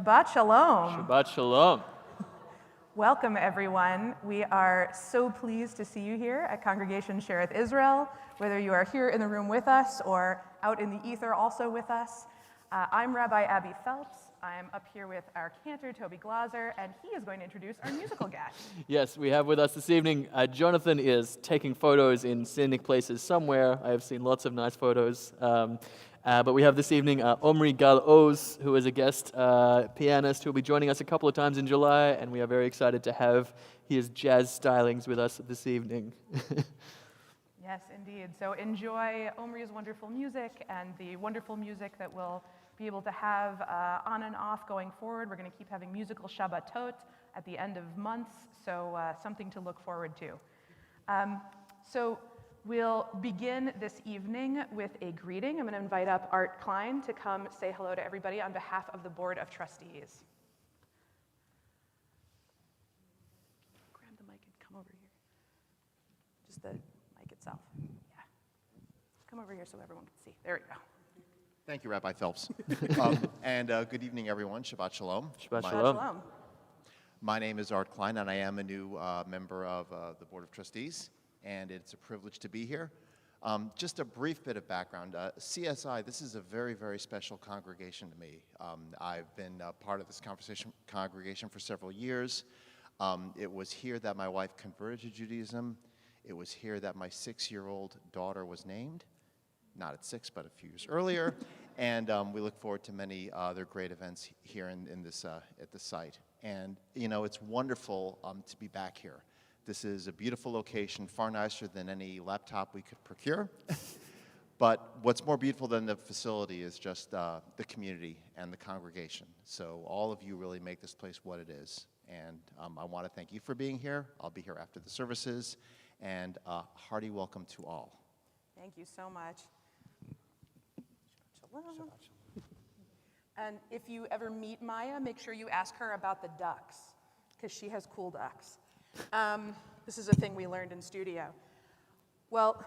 Shabbat Shalom. Shabbat Shalom. Welcome, everyone. We are so pleased to see you here at Congregation Shereth Israel, whether you are here in the room with us or out in the ether also with us. I'm Rabbi Phelps. I'm up here with our Cantor, Toby, Glaser, and he is going to introduce our musical guest. Yes, we have with us this evening, Jonathan is taking photos in scenic places somewhere. I have seen lots of nice photos. But we have this evening Omri Gal-Oz, who is a guest pianist who will be joining us a couple of times in July, and we are very excited to have his jazz stylings with us this evening. Yes, indeed. So enjoy Omri's wonderful music and the wonderful music that we'll be able to have on and off going forward. We're going to keep having musical Shabbatot at the end of months, so something to look forward to. So we'll begin this evening with a greeting. I'm going to invite up Art Klein to come say hello to everybody on behalf of the Board of Trustees. Grab the mic and come over here. Just the mic itself. Yeah. Come over here so everyone can see. There we go. Thank you, Rabbi Phelps. And good evening, everyone. Shabbat Shalom. Shabbat Shabbat Shalom. Shalom. My name is Art Klein, and I am a new member of the Board of Trustees, and it's a privilege to be here. Just a brief bit of background. CSI, this is a very, very special congregation to me. I've been part of this congregation for several years. It was here that my wife converted to Judaism. It was here that my 6-year-old daughter was named. Not at 6, but a few years earlier. And we look forward to many other great events here in this, at the site. And, you know, it's wonderful to be back here. This is a beautiful location, far nicer than any laptop we could procure. But what's more beautiful than the facility is just the community and the congregation. So all of you really make this place what it is. And I want to thank you for being here. I'll be here after the services. And hearty welcome to all. Thank you so much. Shalom. And if you ever meet Maya, make sure you ask her about the ducks, because she has cool ducks. This is a thing we learned in studio. Well,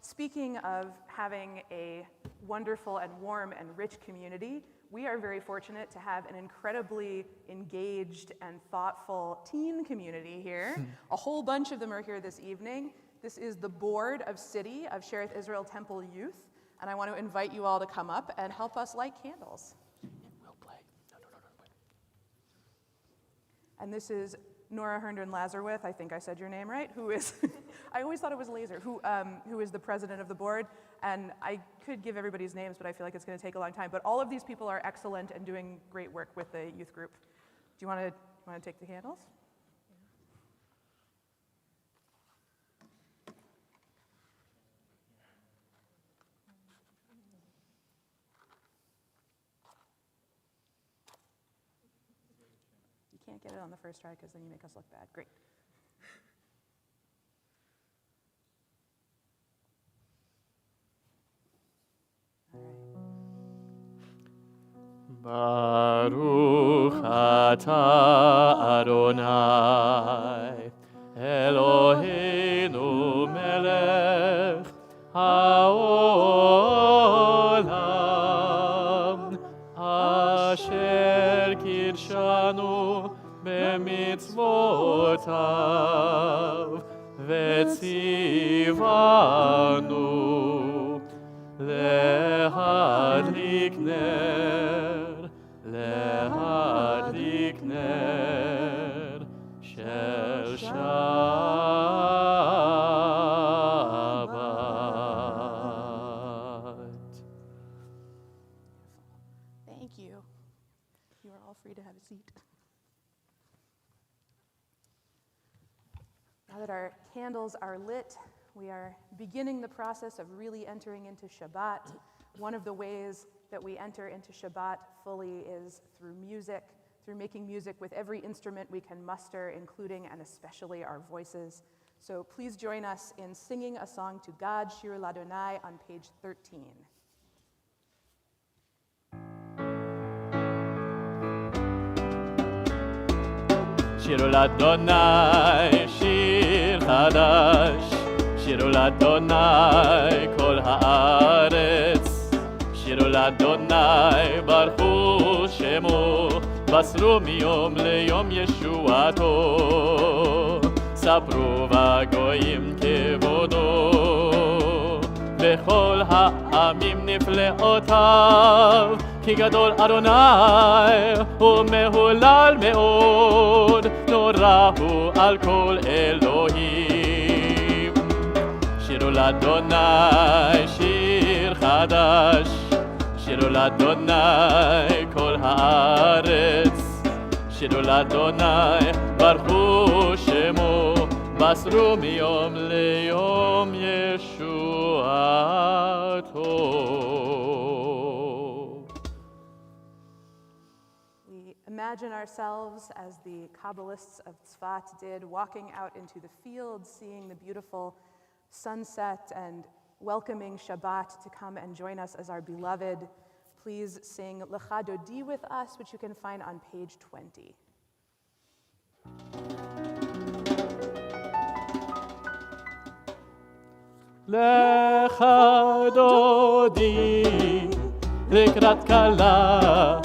speaking of having a wonderful and warm and rich community, we are very fortunate to have an incredibly engaged and thoughtful teen community here. A whole bunch of them are here this evening. This is the Board of City of Shereth Israel Temple Youth, and I want to invite you all to come up and help us light candles. And we'll play. No, wait. And this is Nora Herndon-Lazarus, I think I said your name right, who is, I always thought it was Glaser, who is the president of the board. And I could give everybody's names, but I feel like it's going to take a long time. But all of these people are excellent and doing great work with the youth group. Do you want to take the candles? Can't get it on the first try because then you make us look bad. Great. Baruch atah Adonai Eloheinu melech haolam asher kirshanu b'mitzvotav v'tzivanu lehadlik ner shel Shabbat. Thank you. You are all free to have a seat. Now that our candles are lit, we are beginning the process of really entering into Shabbat. One of the ways that we enter into Shabbat fully is through music, through making music with every instrument we can muster, including and especially our voices. So please join us in singing a song to God, Shir Ladonai, on page 13. Shiru l'Adonai, shir hadash, shiru l'Adonai, kol haaretz, shiru l'Adonai, baruch shemo, בסרו מיום ליום ישועתו, ספרו בגויים כבודו, לכל העמים נפלאותיו, כי גדול אדוני ומהולל מאוד, נורא הוא על כל אלוהים. שירו לאדוני שיר חדש, שירו לאדוני כל הארץ, שירו לאדוני ברכו שמו, בסרו מיום ליום ישועתו. We imagine ourselves as the Kabbalists of Tzfat did, walking out into the fields, seeing the beautiful sunset and welcoming Shabbat to come and join us as our beloved. Please sing Lecha Dodi with us, which you can find on page 20. Lecha Dodi לקראת כלה,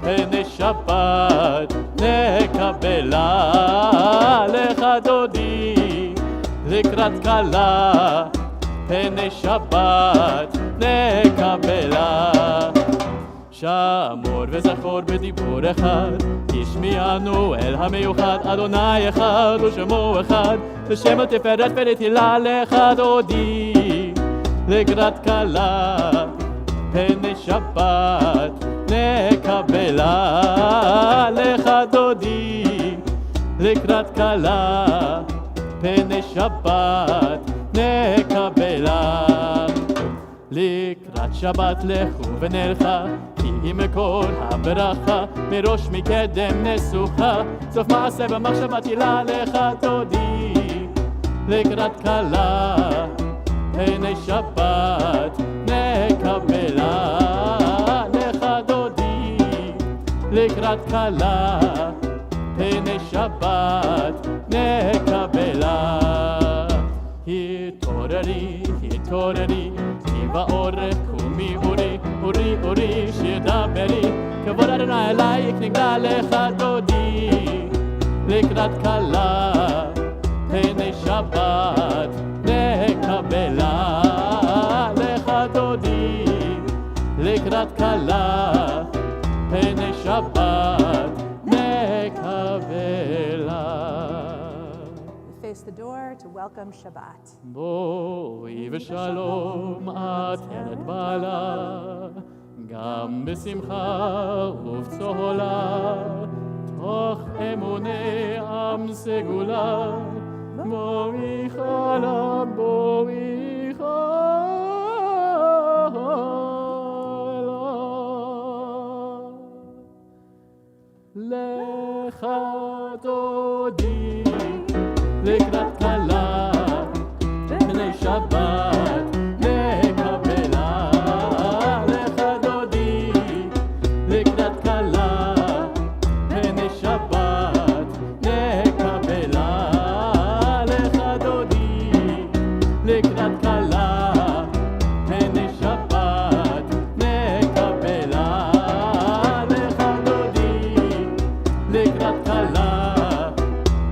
פני שבת נקבלה. lecha dodi לקראת כלה, פני שבת נקבלה. שמור וזכור בדיבור אחד, השמיענו אל המיוחד, אדוני אחד ושמו אחד, בשם התפארת ולתהילה. lecha dodi לקראת כלה, פני שבת נקבלה. lecha dodi לקראת כלה, פני שבת נקבלה. לקראת שבת לכו ונלכה, כי היא מקור הברכה, מראש מקדם נסוכה, סוף מעשה במחשבה תהילה. lecha dodi לקראת כלה, פני שבת נקבלה. lecha dodi לקראת כלה, פני שבת נקבלה. התעוררי, התעוררי, כי באורך קומי אורי, אורי, אורי, שידברי, כבוד אדוני אלייך נגלה. lecha dodi לקראת כלה, פני שבת נקבלה. lecha dodi לקראת כלה, פני שבת נקבלה. Face the door to welcome Shabbat. בואי ושלום את ילד בעלה, גם בשמחה ובצהלה, תוך אמוני עם סגולה. בואי חלה, בואי חלה. lecha dodi לקראת כלה, פני שבת נקבלה. lecha dodi לקראת כלה, פני שבת נקבלה. lecha dodi לקראת כלה, פני שבת נקבלה. lecha dodi לקראת כלה,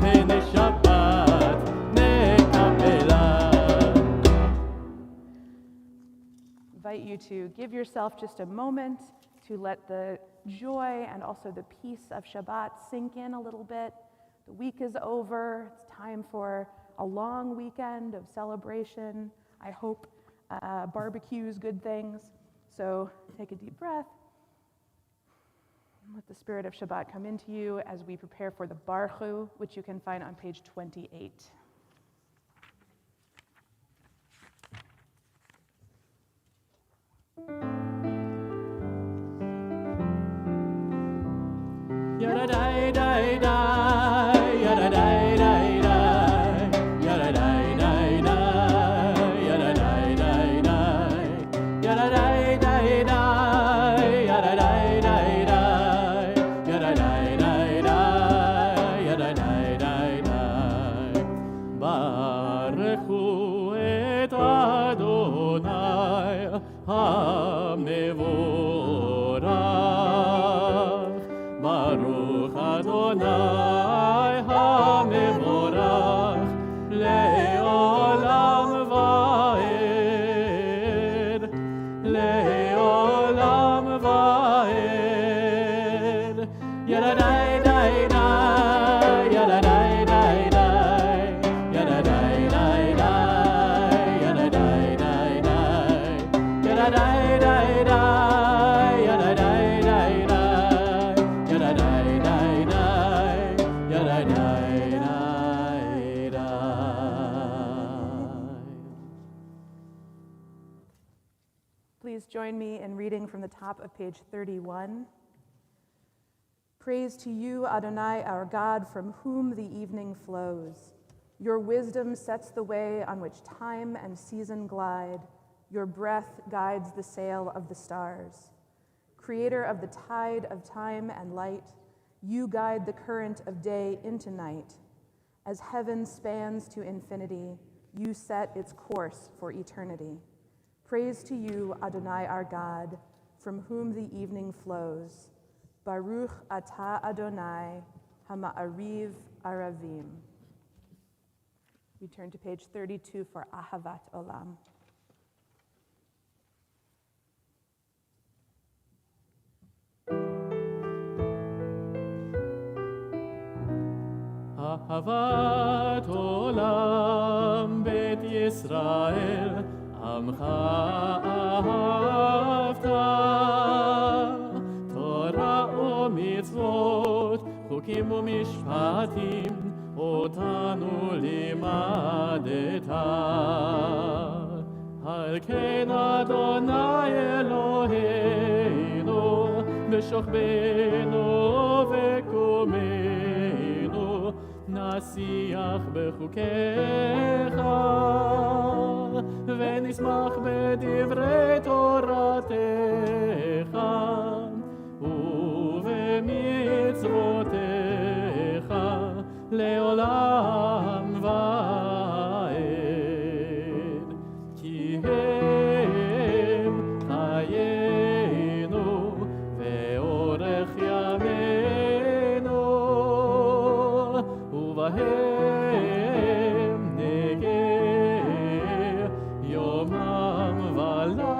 פני שבת נקבלה. Invite you to give yourself just a moment to let the joy and also the peace of Shabbat sink in a little bit. The week is over. It's time for a long weekend of celebration. I hope barbecues, good things. So take a deep breath. Let the spirit of Shabbat come into you as we prepare for the Baruchu, which you can find on page 28. Yada dai dai dai, yada dai dai dai, yada dai dai dai, yada dai dai dai, yada dai dai dai, yada dai dai dai, yada dai dai dai, yada dai dai dai. Baruchu et Adonai hamevorach, Baruch Please join me in reading from the top of page 31. Praise to you, Adonai, our God, from whom the evening flows. Your wisdom sets the way on which time and season glide. Your breath guides the sail of the stars. Creator of the tide of time and light, you guide the current of day into night. As heaven spans to infinity, you set its course for eternity. Praise to you, Adonai, our God, from whom the evening flows. Baruch atah Adonai, hama'ariv aravim. We turn to page 32 for Ahavat Olam. אהבת עולם בית ישראל, עמך אהבת. תורה ומצוות, חוקים ומשפטים, אותנו לימדת. על כן אדוני אלוהינו, בשוכבנו וקומנו, נשיח בחוקיך, ונשמח בדברי תורתך, ובמצוותיך לעולם ועד. כי הם חיינו ואורך ימינו, ובהם נגה יומם ולילה.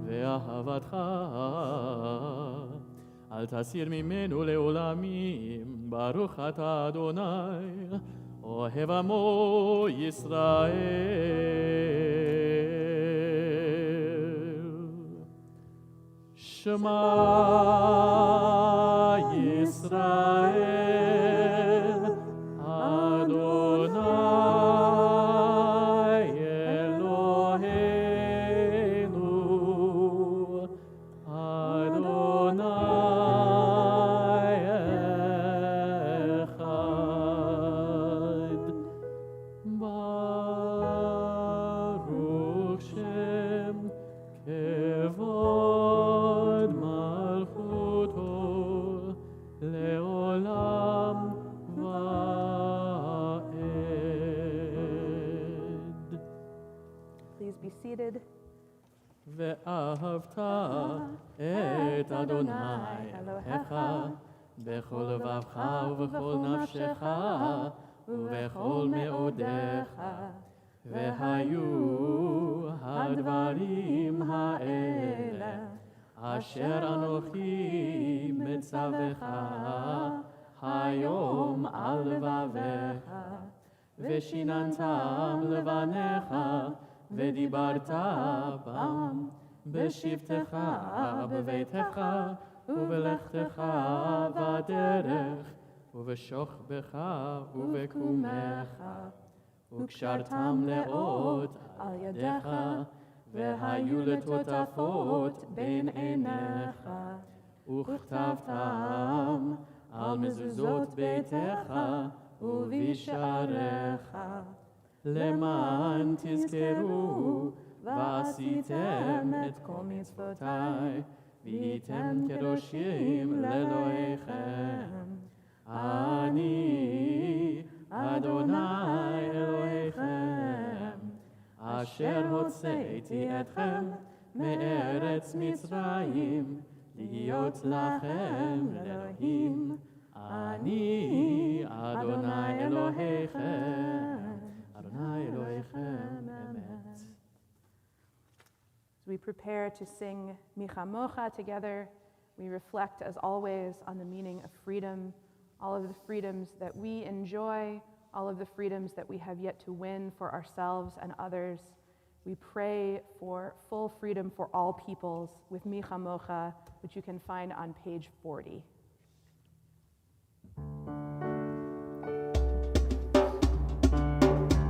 ואהבתך אל תסיר ממנו לעולמים. ברוך אתה אדוני, אוהב עמו ישראל. שמע ישראל, אדוני אלוהינו, אדוני אחד. ברוך שם כבוד מלכותו לעולם ועד. Please be seated. ואהבת את אדוני אלוהיך בכל לבבך ובכל נפשך ובכל מאודיך. והיו הדברים האלה אשר אנוכי מצווך היום על לבביך, ושיננתם לבניך ודיברת בם בשבתך בביתך ובלכתך בדרך ובשוכבך ובקומך, וקשרתם לאות על ידיך, והיו לטוטפות בין עיניך, וכתבתם על מזוזות ביתך ובשעריך, למען תזכרו ועשיתם את כל מצוותי, והייתם קדושים לאלוהיכם. אני אדוני אלוהיכם, אשר הוצאתי אתכם מארץ מצרים, להיות לכם לאלוהים. אני אדוני אלוהיכם, אדוני אלוהיכם אמת. As we prepare to sing Michamocha together, we reflect, as always, on the meaning of freedom, all of the freedoms that we enjoy, all of the freedoms that we have yet to win for ourselves and others. We pray for full freedom for all peoples with Michamocha, which you can find on page 40.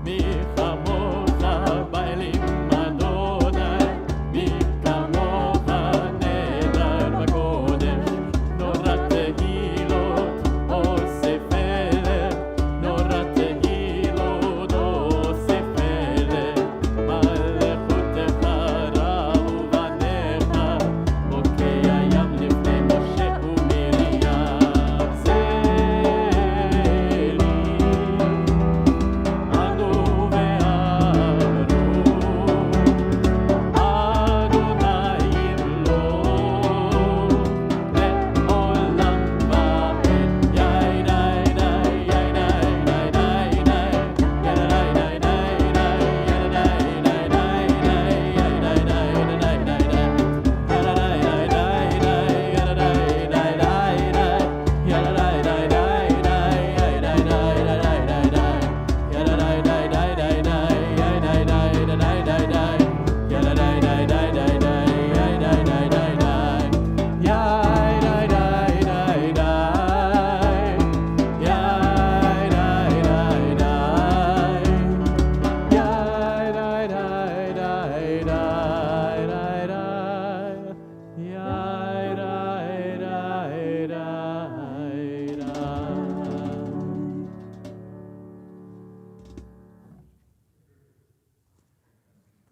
מיכה מוכה באלים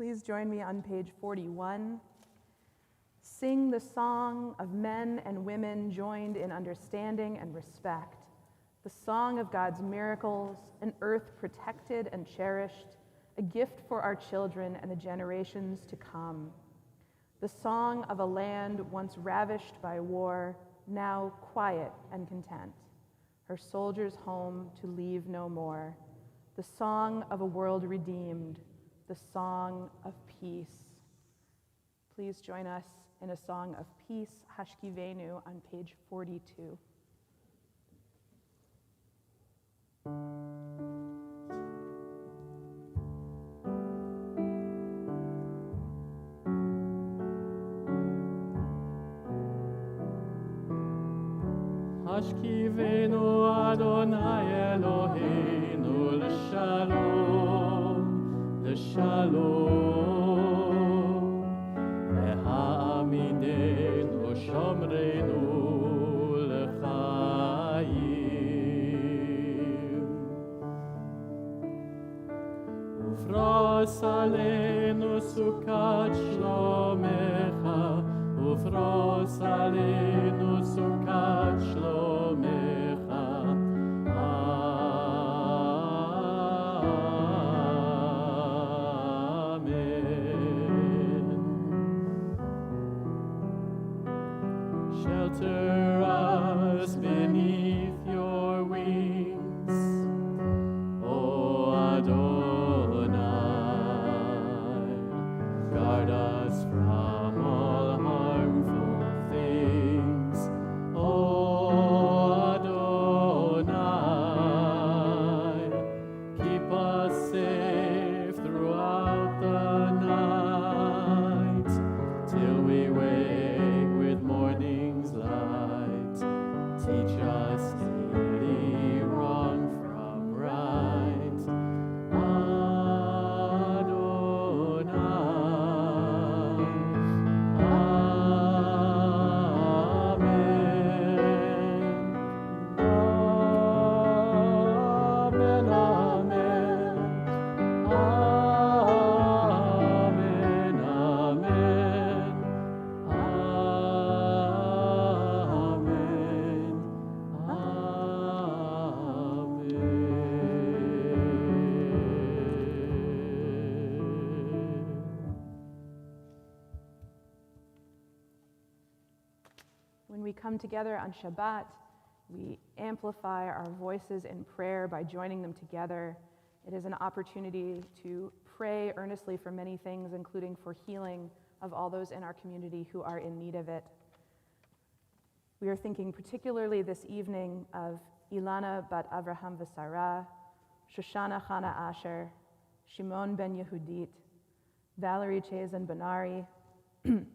Please join me on page 41. Sing the song of men and women joined in understanding and respect, the song of God's miracles, an earth protected and cherished, a gift for our children and the generations to come. The song of a land once ravished by war, now quiet and content, her soldiers home to leave no more. The song of a world redeemed, the song of peace. Please join us in a song of peace, Hashkivenu, on page 42. Hashkivenu Adonai Eloheinu l'shalom, l'shalom. Ve'ha'amidenu shomrenu l'chaim. Ufros aleinu sukat shlomecha, ufros aleinu sukat shlomecha. Amen. Shelter us beneath your wings, O Adonai. Guard us from all harmful things, O Adonai. Keep us safe throughout the night, till we wake with morning's light. Teach us daily wrong from right. Adonai. When we come together on Shabbat, we amplify our voices in prayer by joining them together. It is an opportunity to pray earnestly for many things, including for healing of all those in our community who are in need of it. We are thinking particularly this evening of Ilana bat Avraham v'Sarah, Shoshana Chana Asher, Shimon ben Yehudit, Valerie Chazin Benari,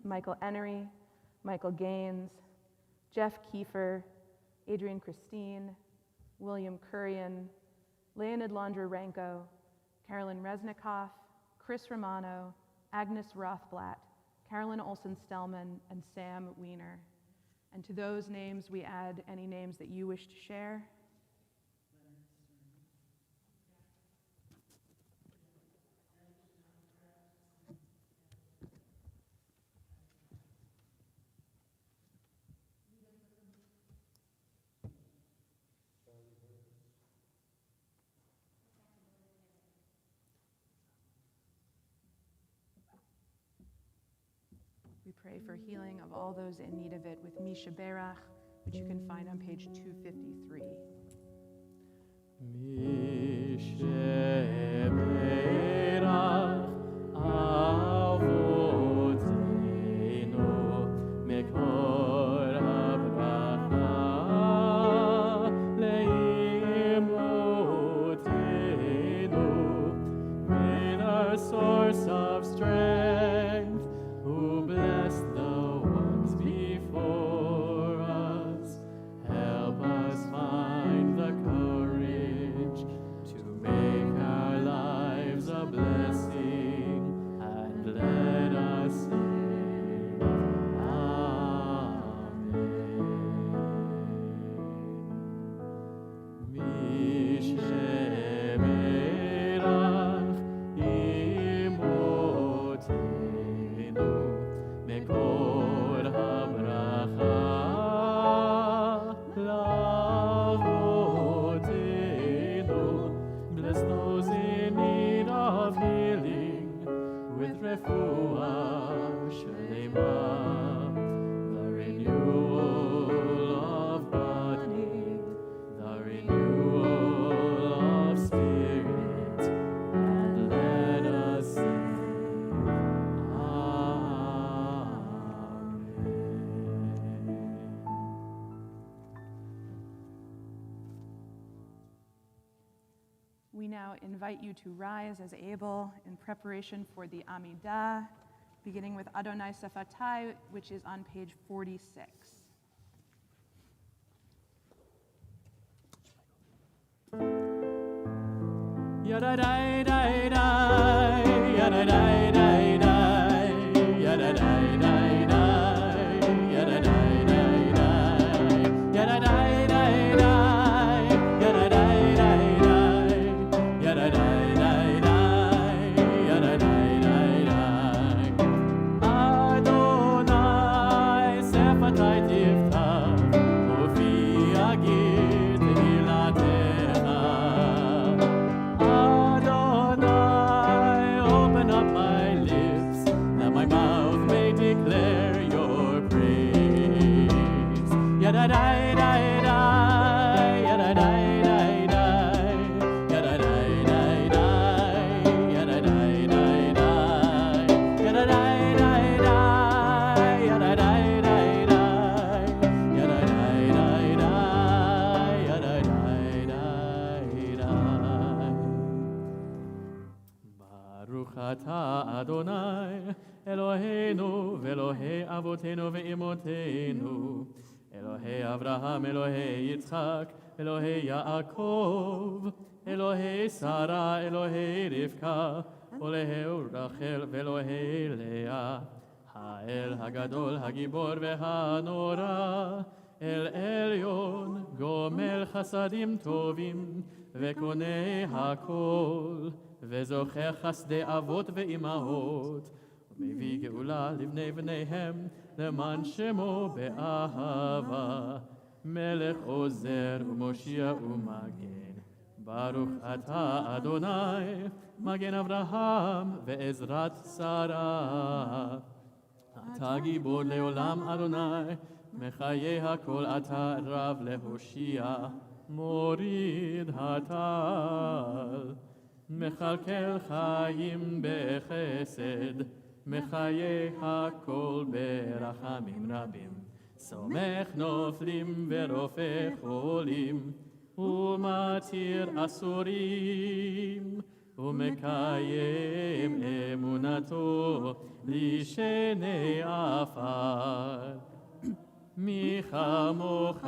Michael Enery, Michael Gaines, Jeff Kiefer, Adrian Christine, William Kurian, Leonid Landra-Renko, Carolyn Reznikoff, Chris Romano, Agnes Rothblatt, Carolyn Olson-Stellman, and Sam Wiener. And to those names, we add any names that you wish to share. We pray for healing of all those in need of it with Misha Berach, which you can find on page 253. Misheberach avoteinu mekor habracha leimotenu, in our source of strength, who bless the ones before us. Help us find We now invite you to rise as able in preparation for the Amidah, beginning with Adonai Sefatai, which is on page 46. Yada dai dai dai, yada dai dai dai, yada dai dai dai, yada dai dai dai, yada dai dai dai, yada dai dai dai, yada dai dai dai, yada dai dai dai. Adonai sefatai tiftach, ufi agid ilatecha. Adonai, open up my lips, that my mouth may declare your praise. Yada dai dai dai, yada dai dai dai, yada dai dai dai, yada dai dai dai, yada dai dai dai, yada dai dai dai, yada dai dai dai, yada dai dai dai. Baruch atah Adonai, Eloheinu ve'Elohei avotenu ve'imotenu, Elohei Avraham, Elohei Yitzchak, Elohei Yaakov, Elohei Sarah, Elohei Rivka, Elohei Rachel ve'Elohei Leah, Ha'el Hagadol, Hagibor ve'Hanora, El Elyon, Gomel Chasadim Tovim, וקונה הכל, וזוכר חסדי אבות ואימהות, ומביא גאולה לבני בניהם, למען שמו באהבה, מלך עוזר ומושיע ומגן. ברוך אתה אדוני, מגן אברהם ועזרת שרה. אתה גיבור לעולם אדוני, מחיי הכל אתה רב להושיע. מוריד הטל, מכלכל חיים בחסד, מחיי הכל ברחמים רבים. סומך נופלים ורופא חולים, ומתיר אסורים, ומקיים אמונתו לשני עפר. מי כמוך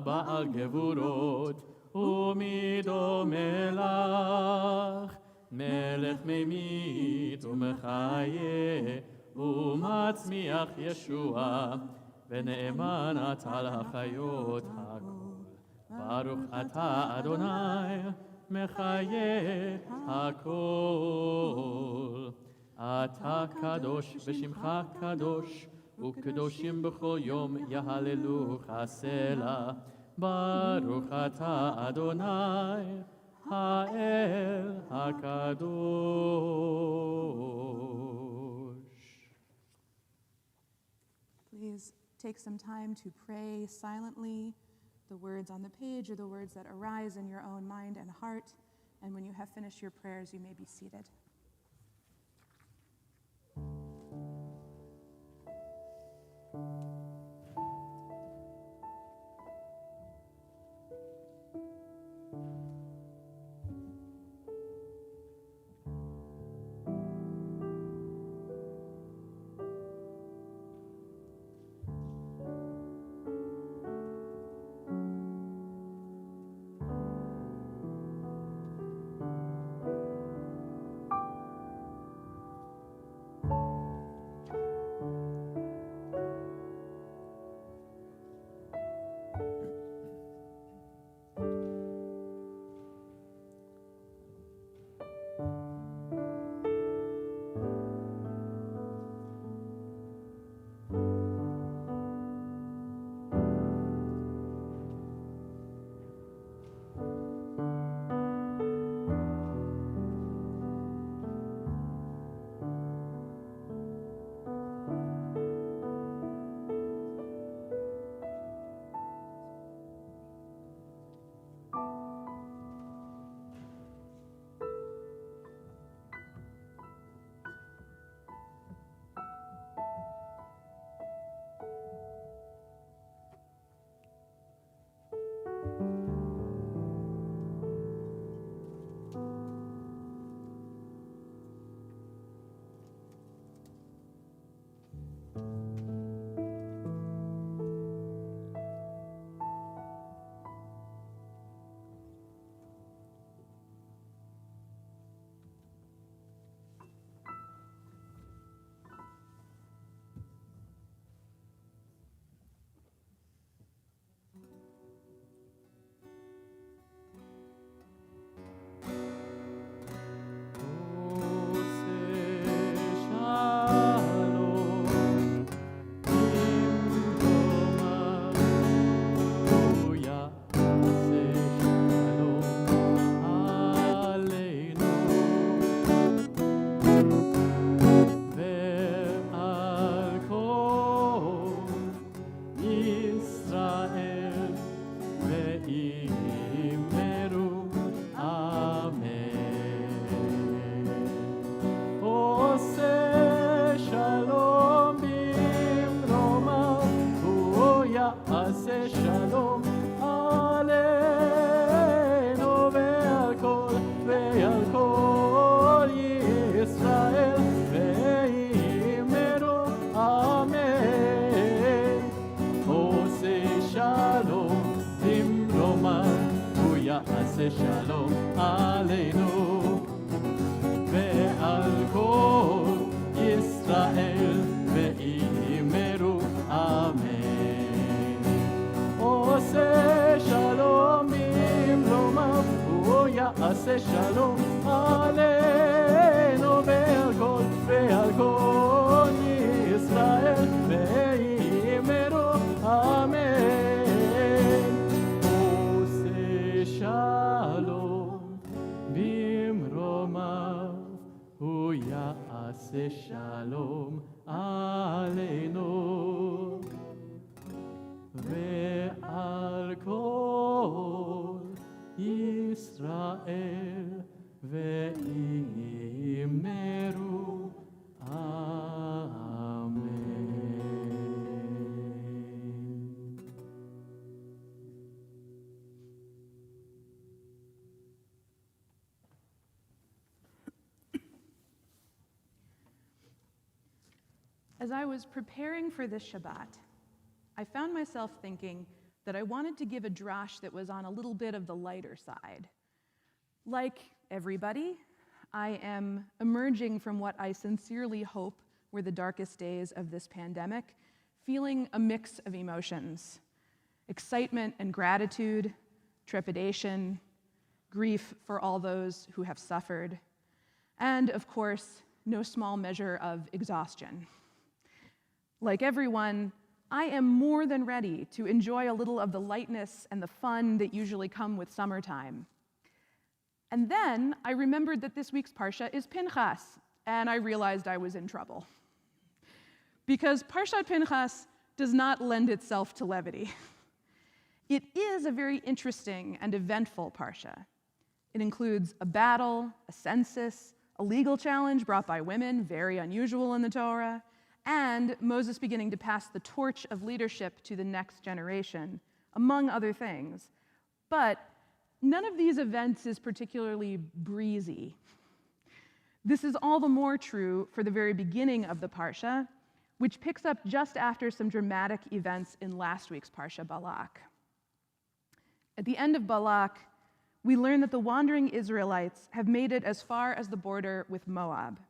בעל גבורות, ומי דומה לך, מלך ממית ומחיה, ומצמיח ישועה, ונאמן אתה לחיות הכל. ברוך אתה אדוני, מחיה הכל. אתה קדוש ושמך קדוש, וקדושים בכל יום יהללוך סלה. ברוך אתה אדוני, האל הקדוש. Please take some time to pray silently. The words on the page are the words that arise in your own mind and heart. And when you have finished your prayers, you may be seated. יעשה שלום עלינו ועל כל ישראל ואמרו אמן. עושה שלום במרומיו, הוא יעשה שלום עלינו ועל כל ישראל ואמרו אמן. עושה שלום במרומיו, הוא יעשה שלום עלינו ועל כל ישראל ואמרו אמן. As I was preparing for this Shabbat, I found myself thinking that I wanted to give a drash that was on a little bit of the lighter side. Like everybody, I am emerging from what I sincerely hope were the darkest days of this pandemic, feeling a mix of emotions: excitement and gratitude, trepidation, grief for all those who have suffered, and of course, no small measure of exhaustion. Like everyone, I am more than ready to enjoy a little of the lightness and the fun that usually come with summertime. And then I remembered that this week's Parsha is Pinchas, and I realized I was in trouble. Because Parshat Pinchas does not lend itself to levity. It is a very interesting and eventful Parsha. It includes a battle, a census, a legal challenge brought by women, very unusual in the Torah, and Moses beginning to pass the torch of leadership to the next generation, among other things. But none of these events is particularly breezy. This is all the more true for the very beginning of the Parsha, which picks up just after some dramatic events in last week's Parsha, Balak. At the end of Balak, we learn that the wandering Israelites have made it as far as the border with Moab,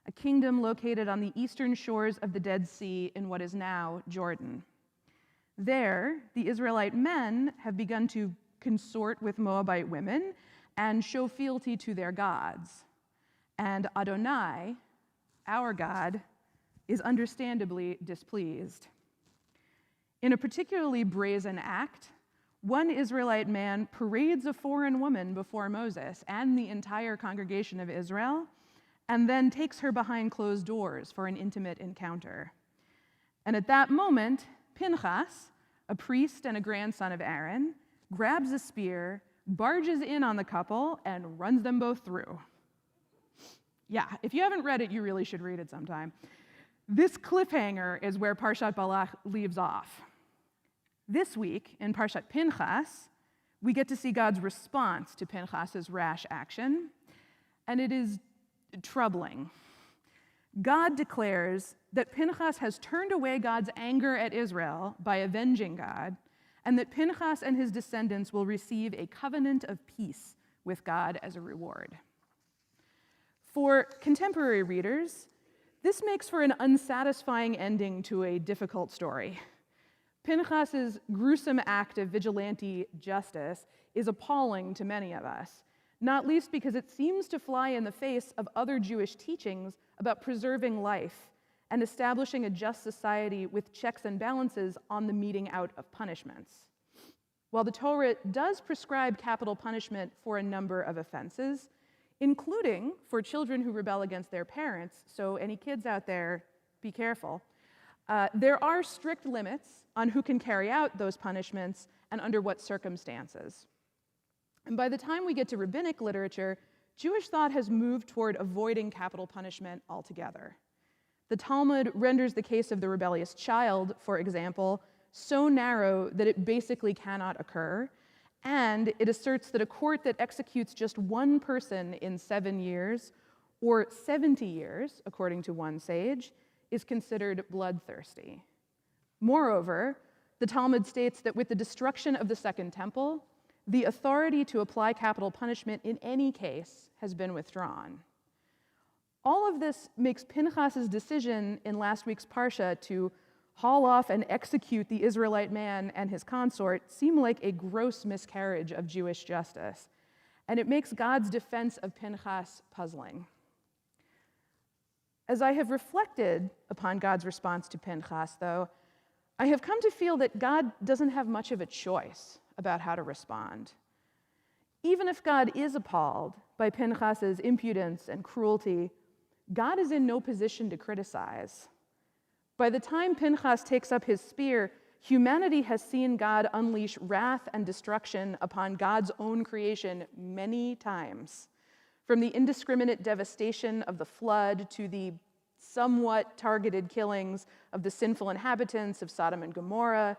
a kingdom located on the eastern shores of the Dead Sea in what is now Jordan. There, the Israelite men have begun to consort with Moabite women and show fealty to their gods. And Adonai, our God, is understandably displeased. In a particularly brazen act, one Israelite man parades a foreign woman before Moses and the entire congregation of Israel, and then takes her behind closed doors for an intimate encounter. And at that moment, Pinchas, a priest and a grandson of Aaron, grabs a spear, barges in on the couple, and runs them both through. Yeah, if you haven't read it, you really should read it sometime. This cliffhanger is where Parshat Balak leaves off. This week, in Parshat Pinchas, we get to see God's response to Pinchas's rash action, and it is troubling. God declares that Pinchas has turned away God's anger at Israel by avenging God, and that Pinchas and his descendants will receive a covenant of peace with God as a reward. For contemporary readers, this makes for an unsatisfying ending to a difficult story. Pinchas's gruesome act of vigilante justice is appalling to many of us, not least because it seems to fly in the face of other Jewish teachings about preserving life and establishing a just society with checks and balances on the meting out of punishments. While the Torah does prescribe capital punishment for a number of offenses, including for children who rebel against their parents, so any kids out there, be careful, there are strict limits on who can carry out those punishments and under what circumstances. And by the time we get to rabbinic literature, Jewish thought has moved toward avoiding capital punishment altogether. The Talmud renders the case of the rebellious child, for example, so narrow that it basically cannot occur, and it asserts that a court that executes just one person in 7 years, or 70 years, according to one sage, is considered bloodthirsty. Moreover, the Talmud states that with the destruction of the Second Temple, the authority to apply capital punishment in any case has been withdrawn. All of this makes Pinchas's decision in last week's Parsha to haul off and execute the Israelite man and his consort seem like a gross miscarriage of Jewish justice, and it makes God's defense of Pinchas puzzling. As I have reflected upon God's response to Pinchas, though, I have come to feel that God doesn't have much of a choice about how to respond. Even if God is appalled by Pinchas's impudence and cruelty, God is in no position to criticize. By the time Pinchas takes up his spear, humanity has seen God unleash wrath and destruction upon God's own creation many times. From the indiscriminate devastation of the flood to the somewhat targeted killings of the sinful inhabitants of Sodom and Gomorrah,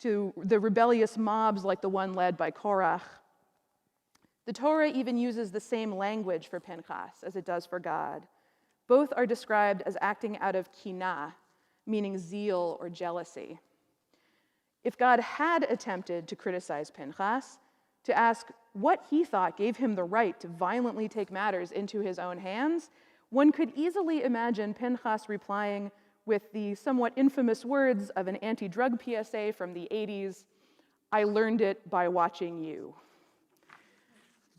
to the rebellious mobs like the one led by Korach. The Torah even uses the same language for Pinchas as it does for God. Both are described as acting out of kinah, meaning zeal or jealousy. If God had attempted to criticize Pinchas, to ask what he thought gave him the right to violently take matters into his own hands, one could easily imagine Pinchas replying with the somewhat infamous words of an anti-drug PSA from the 80s, "I learned it by watching you."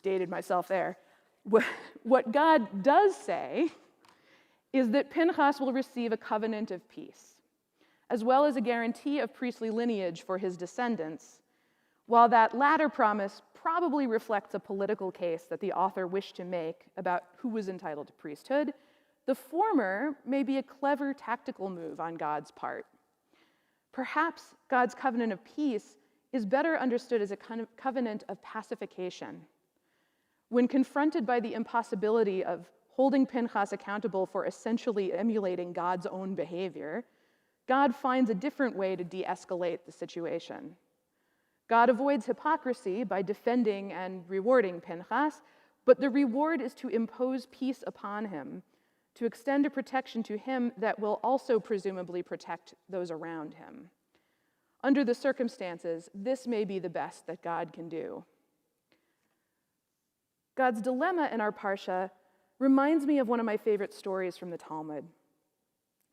Dated myself there. What God does say is that Pinchas will receive a covenant of peace, as well as a guarantee of priestly lineage for his descendants, while that latter promise probably reflects a political case that the author wished to make about who was entitled to priesthood. The former may be a clever tactical move on God's part. Perhaps God's covenant of peace is better understood as a kind of covenant of pacification. When confronted by the impossibility of holding Pinchas accountable for essentially emulating God's own behavior, God finds a different way to de-escalate the situation. God avoids hypocrisy by defending and rewarding Pinchas, but the reward is to impose peace upon him, to extend a protection to him that will also presumably protect those around him. Under the circumstances, this may be the best that God can do. God's dilemma in our Parsha reminds me of one of my favorite stories from the Talmud.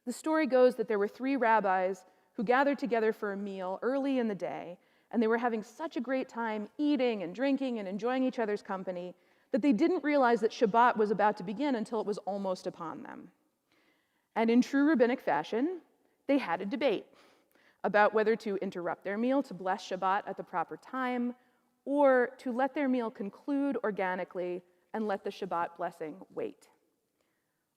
The story goes that there were 3 rabbis who gathered together for a meal early in the day, and they were having such a great time eating and drinking and enjoying each other's company that they didn't realize that Shabbat was about to begin until it was almost upon them. And in true rabbinic fashion, they had a debate about whether to interrupt their meal to bless Shabbat at the proper time, or to let their meal conclude organically and let the Shabbat blessing wait.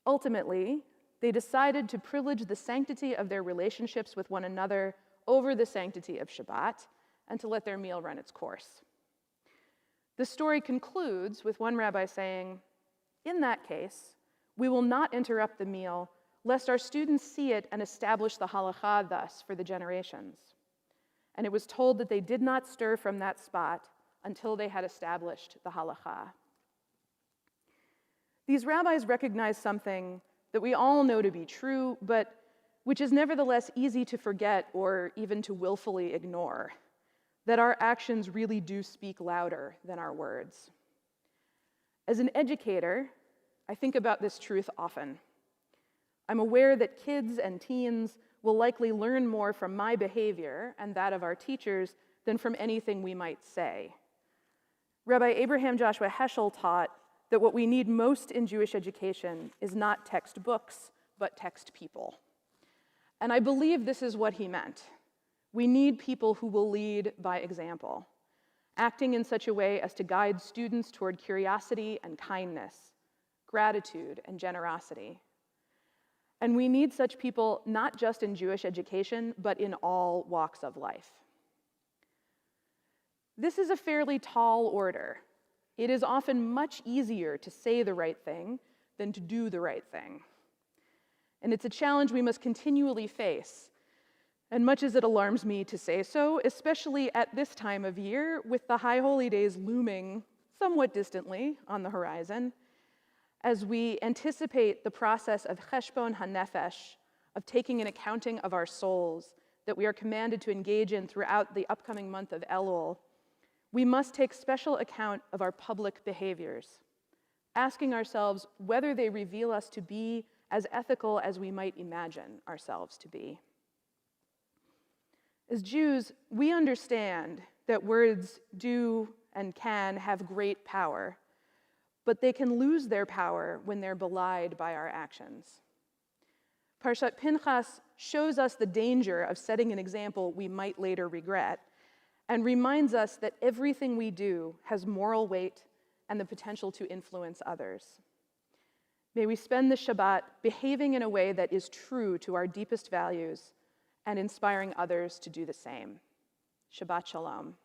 Ultimately, they decided to privilege the sanctity of their relationships with one another over the sanctity of Shabbat, and to let their meal run its course. The story concludes with one rabbi saying, "In that case, we will not interrupt the meal, lest our students see it and establish the halakha thus for the generations." And it was told that they did not stir from that spot until they had established the halakha. These rabbis recognize something that we all know to be true, but which is nevertheless easy to forget or even to willfully ignore, that our actions really do speak louder than our words. As an educator, I think about this truth often. I'm aware that kids and teens will likely learn more from my behavior and that of our teachers than from anything we might say. Rabbi Abraham Joshua Heschel taught that what we need most in Jewish education is not textbooks, but text people. And I believe this is what he meant. We need people who will lead by example, acting in such a way as to guide students toward curiosity and kindness, gratitude and generosity. And we need such people not just in Jewish education, but in all walks of life. This is a fairly tall order. It is often much easier to say the right thing than to do the right thing. And it's a challenge we must continually face. And much as it alarms me to say so, especially at this time of year, with the High Holy Days looming somewhat distantly on the horizon, as we anticipate the process of cheshbon hanefesh, of taking an accounting of our souls, that we are commanded to engage in throughout the upcoming month of Elul, we must take special account of our public behaviors, asking ourselves whether they reveal us to be as ethical as we might imagine ourselves to be. As Jews, we understand that words do and can have great power, but they can lose their power when they're belied by our actions. Parshat Pinchas shows us the danger of setting an example we might later regret, and reminds us that everything we do has moral weight and the potential to influence others. May we spend the Shabbat behaving in a way that is true to our deepest values and inspiring others to do the same. Shabbat Shalom.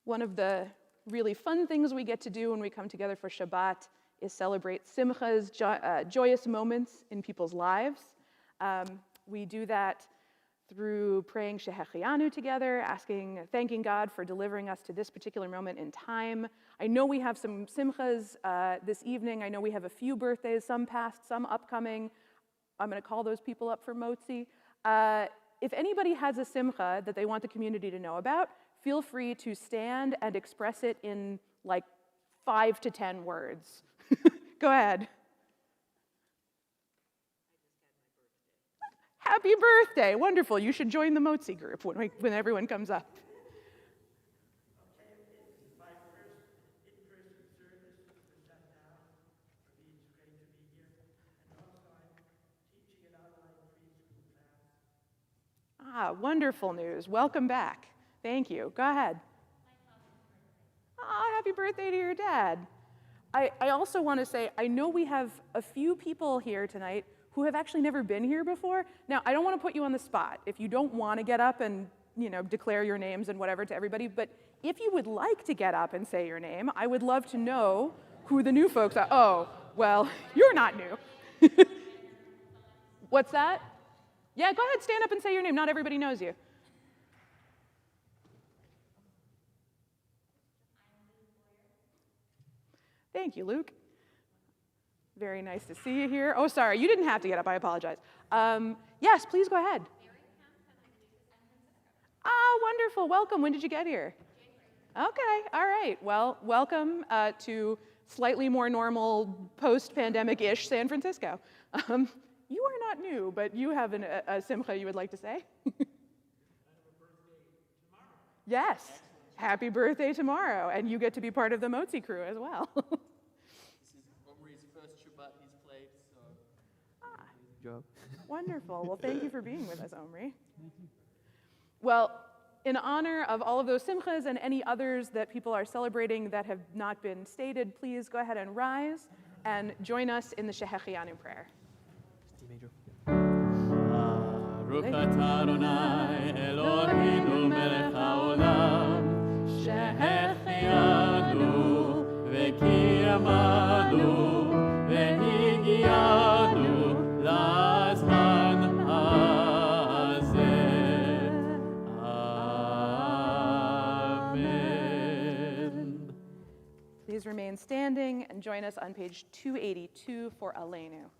One of the really fun things we get to do when we come together for Shabbat is celebrate simchas, joyous moments in people's lives. We do that through praying Shehechianu together, thanking God for delivering us to this particular moment in time. I know we have some simchas this evening. I know we have a few birthdays, some past, some upcoming. I'm going to call those people up for motzi. If anybody has a simcha that they want the community to know about, feel free to stand and express it in like 5 to 10 words. Go ahead. Happy birthday. Wonderful. You should join the motzi group when everyone comes up. Okay, it's my first in-person service with that now. For me, it's great to be here. And also, I'm teaching an online preschool class. Wonderful news. Welcome back. Thank you. Go ahead. Happy birthday to your dad. I also want to say, I know we have a few people here tonight who have actually never been here before. Now, I don't want to put you on the spot if you don't want to get up and, declare your names and whatever to everybody, but if you would like to get up and say your name, I would love to know who the new folks are. Oh, well, you're not new. What's that? Yeah, go ahead, stand up and say your name. Not everybody knows you. Thank you, Luke. Very nice to see you here. Oh, sorry, you didn't have to get up. I apologize. Yes, please go ahead. Wonderful. Welcome. When did you get here? Okay. All right. Well, welcome to slightly more normal, post-pandemic-ish San Francisco. You are not new, but you have a simcha you would like to say? Yes. Happy birthday tomorrow, and you get to be part of the motzi crew as well. This is Omri's first Shabbat he's played, so job. Wonderful. Well, thank you for being with us, Omri. Well, in honor of all of those simchas and any others that people are celebrating that have not been stated, please go ahead and rise and join us in the Shehechianu prayer. D major. Baruch atah Adonai Eloheinu melech haolam שהחיינו וקיימנו והגיענו לזמן הזה. Amen. Please remain standing and join us on page 282 for Aleinu.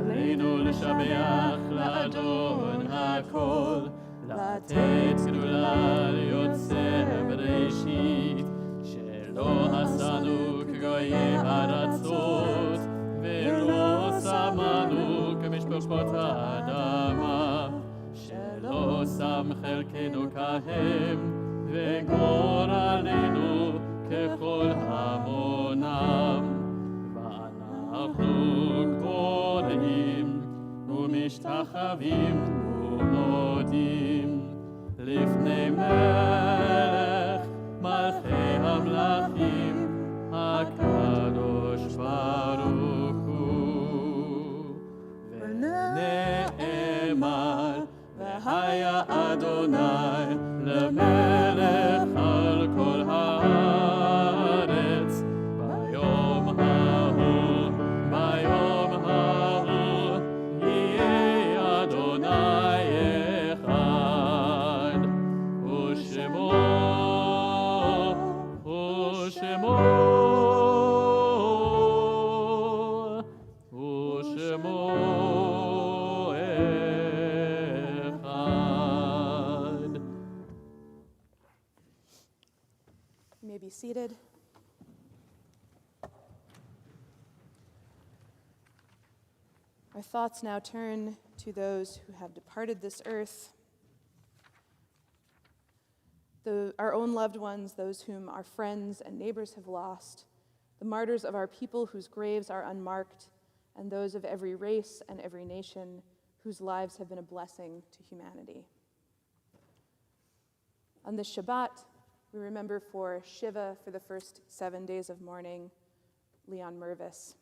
עלינו לשבח לאדון הכל, לתת גדולה ליוצר בראשית, שלא עשנו כגויי ארצות, ולא שמנו כמשפחות האדמה, שלא שם חלקנו כהם, וגורלנו ככל המונם. ואנחנו קוראים ומשתחווים ומודים לפני מלך מלכי המלכים הקדוש ברוך הוא. ונאמר והיה אדוני למלך על כל הארץ ביום ההוא יהיה אדוני אחד ושמו seated. Our thoughts now turn to those who have departed this earth, our own loved ones, those whom our friends and neighbors have lost, the martyrs of our people whose graves are unmarked, and those of every race and every nation whose lives have been a blessing to humanity. On this Shabbat, we remember for Shiva for the first 7 days of mourning, Leon Mervis.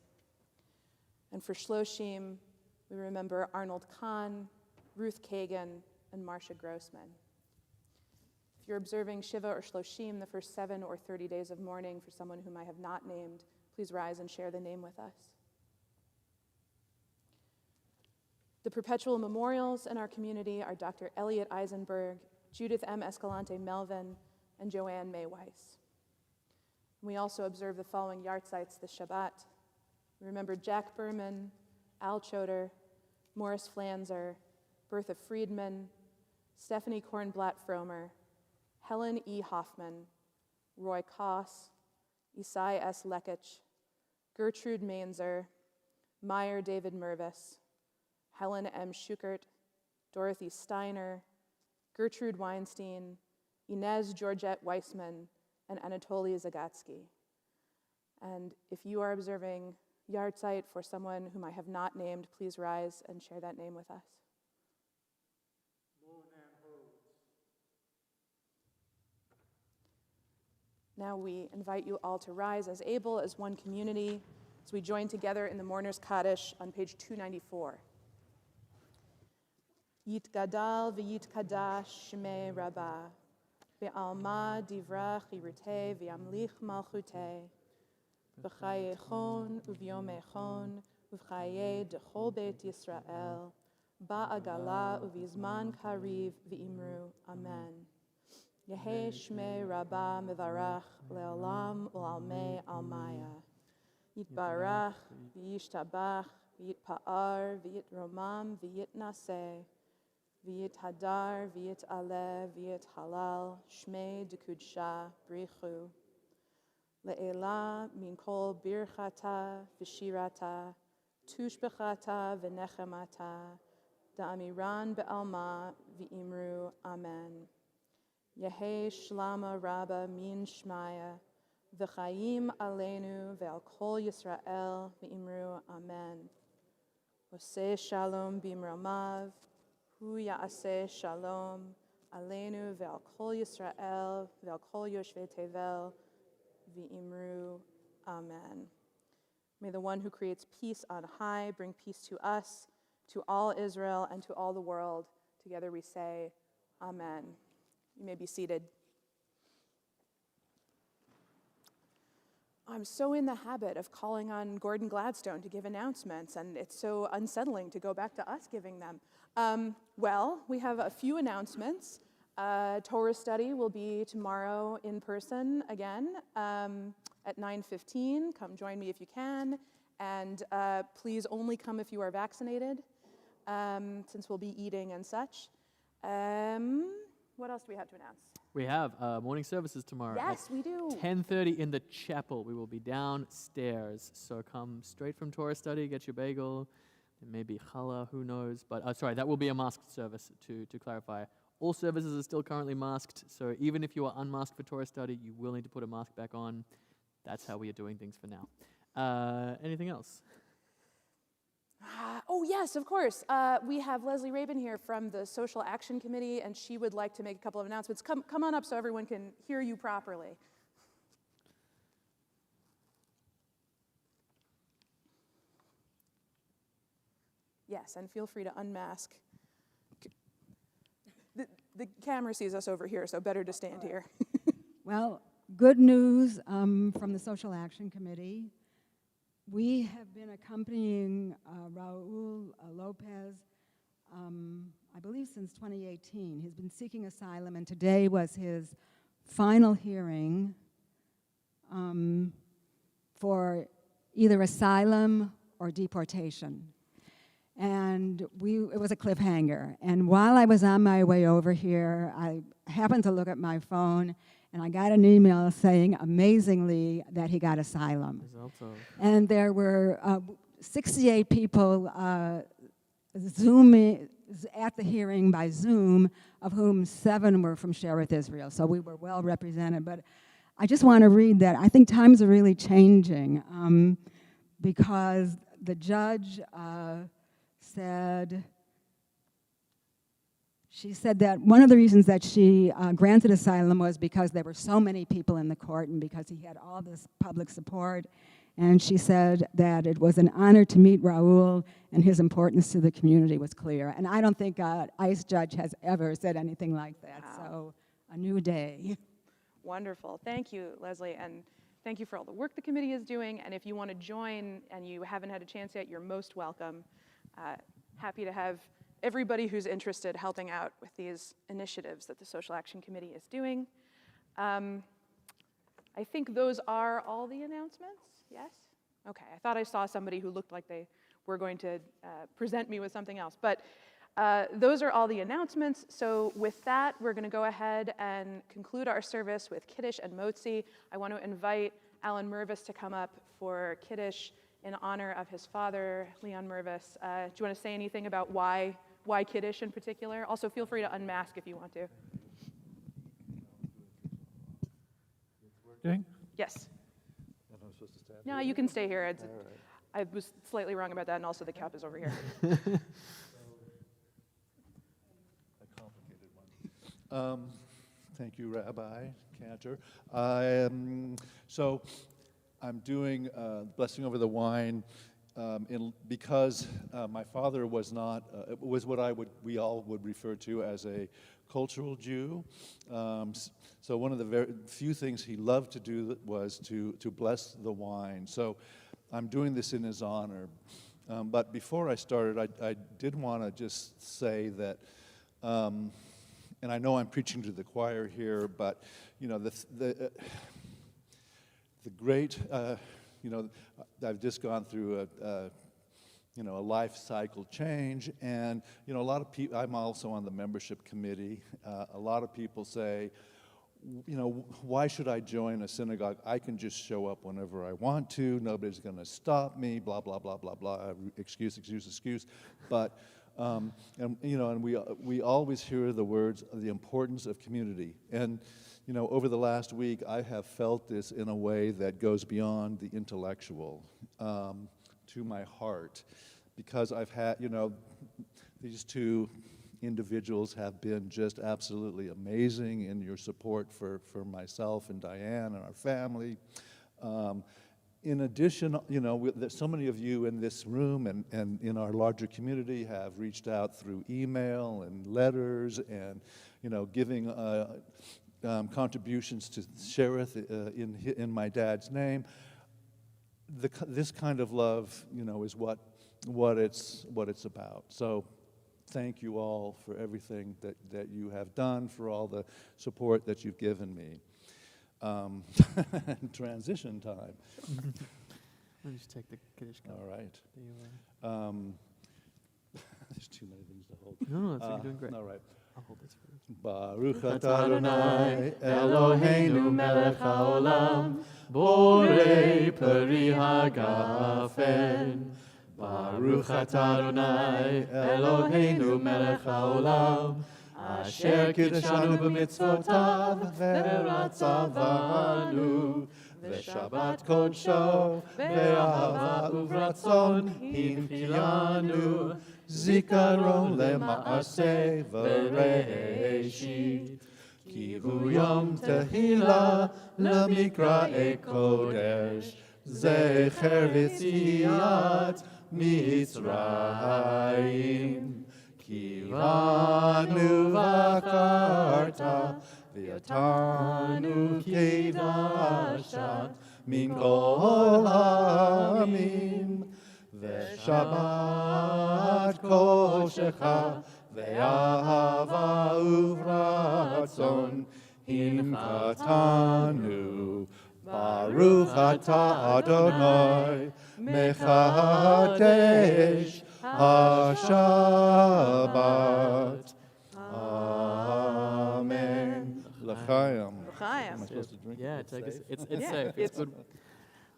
And for Shloshim, we remember Arnold Kahn, Ruth Kagan, and Marcia Grossman. If you're observing Shiva or Shloshim, the first 7 or 30 days of mourning for someone whom I have not named, please rise and share the name with us. The perpetual memorials in our community are Dr. Elliot Eisenberg, Judith M. Escalante Melvin, and Joanne May Weiss. We also observe the following yahrzeits this Shabbat. We remember Jack Berman, Al Choder, Morris Flanzer, Bertha Friedman, Stephanie Kornblatt-Fromer, Helen E. Hoffman, Roy Koss, Isai S. Lekich, Gertrude Mainzer, Meyer David Mervis, Helen M. Schukert, Dorothy Steiner, Gertrude Weinstein, Inez Georgette Weissman, and Anatoly Zagatsky. And if you are observing yahrzeit for someone whom I have not named, please rise and share that name with us. Now we invite you all to rise as able as one community as we join together in the Mourner's Kaddish on page 294. Yitgadal v'yitkadash shmei Rabba, ve'alma divra chirutei v'yamlich malchutei, v'chayechon uvyomechon uv'chayei dechol beit Yisrael, ba'agala uvizman kariv v'imru, Amen. Yehei shmei Rabba mevarach le'olam u'almei almaya, yitbarach v'yishtabach v'yitpa'ar v'yitromam v'yitnaseh, V'yit hadar, v'yit aleh, v'yit halal, shmei dekudsha, brichu. Le'ela min kol birchata, v'shirata, tushbechata, v'nechemata, da'amiran be'alma, v'imru, amen. Yehei shlama rabba min shmaya, v'chayim aleinu, ve'al kol Yisrael, v'imru, amen. Oseh shalom bimromav, Hu ya'aseh shalom, aleinu ve'al kol Yisrael, ve'al kol yoshvei tevel, v'imru, amen. May the one who creates peace on high bring peace to us, to all Israel, and to all the world. Together we say, amen. You may be seated. I'm so in the habit of calling on Gordon Gladstone to give announcements, and it's so unsettling to go back to us giving them. Well, we have a few announcements. Torah study will be tomorrow in person again at 9:15. Come join me if you can, and please only come if you are vaccinated, since we'll be eating and such. What else do we have to announce? We have morning services tomorrow. Yes, we do. 10:30 in the chapel. We will be downstairs. So come straight from Torah study, get your bagel, and maybe challah, who knows. But sorry, that will be a masked service, to clarify. All services are still currently masked, so even if you are unmasked for Torah study, you will need to put a mask back on. That's how we are doing things for now. Anything else? Oh, yes, of course. We have Leslie Rabin here from the Social Action Committee, and she would like to make a couple of announcements. Come on up so everyone can hear you properly. Yes, and feel free to unmask. The camera sees us over here, so better to stand here. Well, good news from the Social Action Committee. We have been accompanying Raul Lopez, I believe since 2018. He's been seeking asylum, and today was his final hearing for either asylum or deportation. And it was a cliffhanger. And while I was on my way over here, I happened to look at my phone, and I got an email saying, amazingly, that he got asylum. Results of And there were 68 people Zooming at the hearing by Zoom, of whom 7 were from Sherith Israel. So we were well represented. But I just want to read that. I think times are really changing because the judge said, she said that one of the reasons that she granted asylum was because there were so many people in the court and because he had all this public support. And she said that it was an honor to meet Raul, and his importance to the community was clear. And I don't think an ICE judge has ever said anything like that. Wow. So a new day. Wonderful. Thank you, Leslie, and thank you for all the work the committee is doing. And if you want to join and you haven't had a chance yet, you're most welcome. Happy to have everybody who's interested helping out with these initiatives that the Social Action Committee is doing. I think those are all the announcements, yes? Okay, I thought I saw somebody who looked like they were going to present me with something else, but those are all the announcements. So with that, we're gonna go ahead and conclude our service with Kiddush and Motzi. I want to invite Alan Mervis to come up for Kiddush in honor of his father, Leon Mervis. Do you want to say anything about why Kiddush in particular? Also, feel free to unmask if you want to. Working? Yes. And I'm supposed to stand No, here? you can stay here. All right. I was slightly wrong about that, and also the cap is over here. A complicated one. Thank you, Rabbi Cantor. So I'm doing blessing over the wine because my father was not was what we all would refer to as a cultural Jew. So one of the very few things he loved to do was to bless the wine. So I'm doing this in his honor. But before I started, I did want to just say that, and I know I'm preaching to the choir here, but you know the great, you know, I've just gone through a life cycle change, and you know, a lot of people. I'm also on the membership committee. A lot of people say, you know, why should I join a synagogue? I can just show up whenever I want to. Nobody's going to stop me. Blah blah blah blah blah. Excuse. But and you know, and we always hear the words of the importance of community. And you know, over the last week, I have felt this in a way that goes beyond the intellectual to my heart, because I've had, you know, these two individuals have been just absolutely amazing in your support for myself and Diane and our family. In addition, you know, so many of you in this room and in our larger community have reached out through email and letters and, you know, giving contributions to Sherith in my dad's name. This kind of love, you know, is what it's about. So thank you all for everything that you have done, for all the support that you've given me. Transition time. Let me just take the Kiddush cup. All right. There you There's too many things to hold. are. No, that's you're doing great. All right. I'll hold this for you. Baruch Atah atah Adonai, Adonai, Eloheinu melech haolam, borei peri hagafen. Baruch atah Adonai, Eloheinu melech haolam, asher kidshanu b'mitzvotav v'ratzavanu, v'shabbat kodsho, v'ahava uvratzon hinchiyanu, zikaron lema'aseh v'reishit, ki hu yom tehila lemikra'e kodesh, zecher v'tziat Mitzrayim, ki vanu v'akarta, v'yatanu kidashat, min kol ha'amim, v'shabbat koshecha, v'ahava uvratzon, hinkatanu, Baruch atah Adonai, mechadesh HaShabbat. Amen. L'chaim. L'chaim. drink Yeah, it. take It's us. safe. It's Yeah, safe. It's good.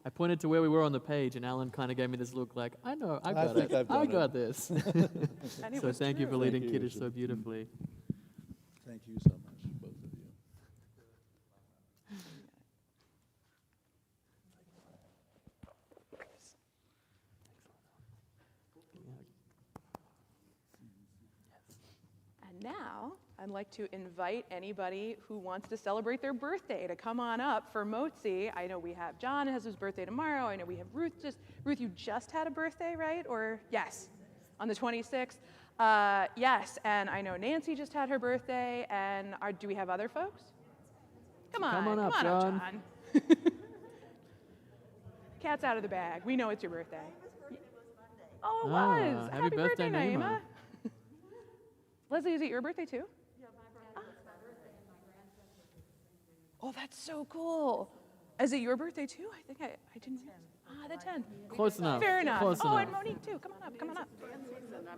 I pointed to where we were on the page, and Alan kind of gave me this look like, I know, I got think it. I've I done got this. And it So was thank you for true. leading Thank you. Kiddush so beautifully. Thank you so much, both of you. And now, I'd like to invite anybody who wants to celebrate their birthday to come on up for Motzi. I know we have John has his birthday tomorrow. I know we have Ruth. Ruth, you just had a birthday, right? Or yes, on the 26th. Yes, and I know Nancy just had her birthday. And do we have other folks? Come on up, John. Cat's out of the bag. We know it's your birthday. Oh, it was. Happy birthday, Naima. Naima. Leslie, is it your birthday too? Yeah, my birthday. It's my birthday and my grandson's birthday. Oh, that's so cool. Is it your birthday too? I think I didn't. The 10th. Close enough. Fair enough. Close Oh, enough. and Monique too. Come on up. Come on up. And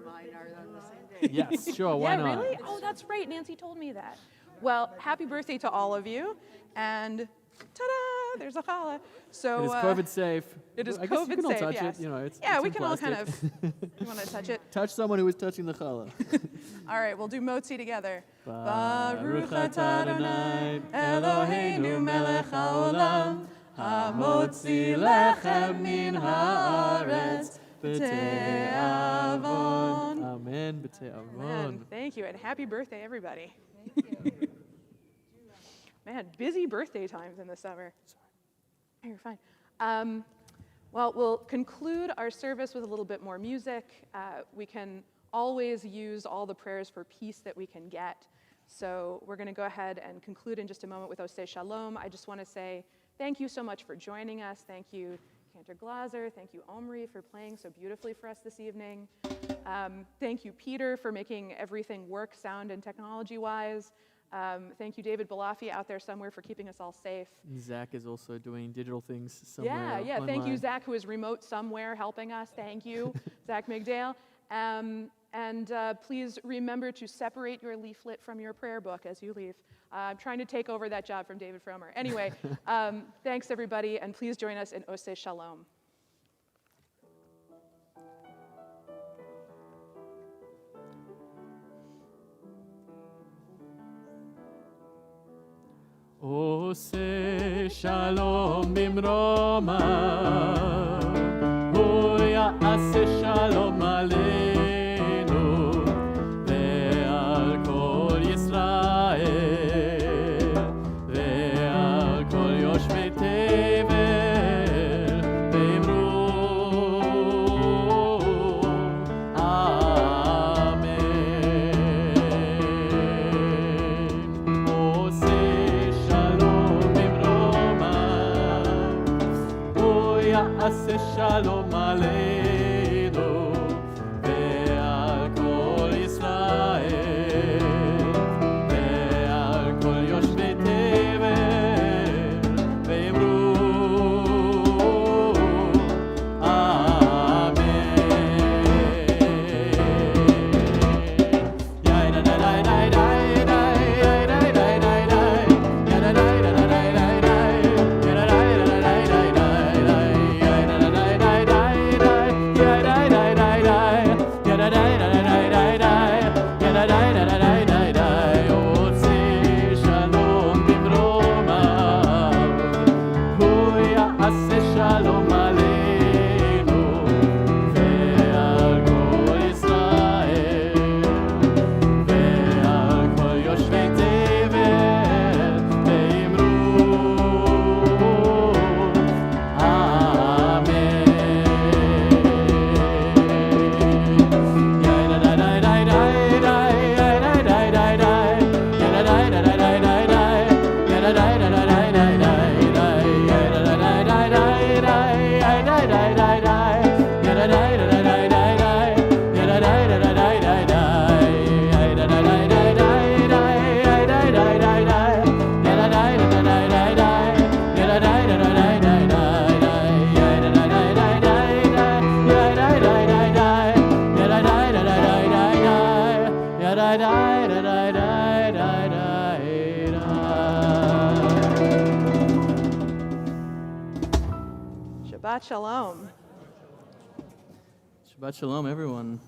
mine are on the same day. Yes, sure, why Yeah, not? really? Oh, that's right. Nancy told me that. Well, happy birthday to all of you. And ta-da! There's a challah. So It is COVID safe. it is I guess you COVID can all safe, touch yes. it. You know, it's yeah, it's we in can all kind plastic. of. You want to touch it? Touch someone who is touching the challah. All right, we'll do Motzi together. Baruch atah Adonai Eloheinu melech haolam hamotzi lechem min haaretz b'te'avon. Amen. B'te'avon. Man, thank you, and happy birthday, everybody. Man, busy birthday times in the summer. Oh, you're fine. Well, we'll conclude our service with a little bit more music. We can always use all the prayers for peace that we can get. So we're going to go ahead and conclude in just a moment with Oseh Shalom. I just want to say thank you so much for joining us. Thank you, Cantor Glaser. Thank you, Omri, for playing so beautifully for us this evening. Thank you, Peter, for making everything work sound and technology-wise. Thank you, David Balafi, out there somewhere, for keeping us all safe. Zach is also doing digital things somewhere. Yeah. Thank you, online. Zach, who is remote somewhere helping us. Thank you, Zach Migdale. And please remember to separate your leaflet from your prayer book as you leave. I'm trying to take over that job from David Fromer. Anyway, thanks, everybody, and please join us in Oseh Shalom. עושה שלום במרומיו, הוא יעשה שלום עלינו ועל כל ישראל ועל כל יושבי תבל, ואמרו אמן. עושה שלום במרומיו, הוא יעשה שלום עלינו ועל כל ישראל ועל כל יושבי תבל, ואמרו אמן. שלום עלינו ועל כל ישראל ועל כל יושבי תבל, ואמרו Amen. Shabbat Shalom. Shabbat Shalom, everyone.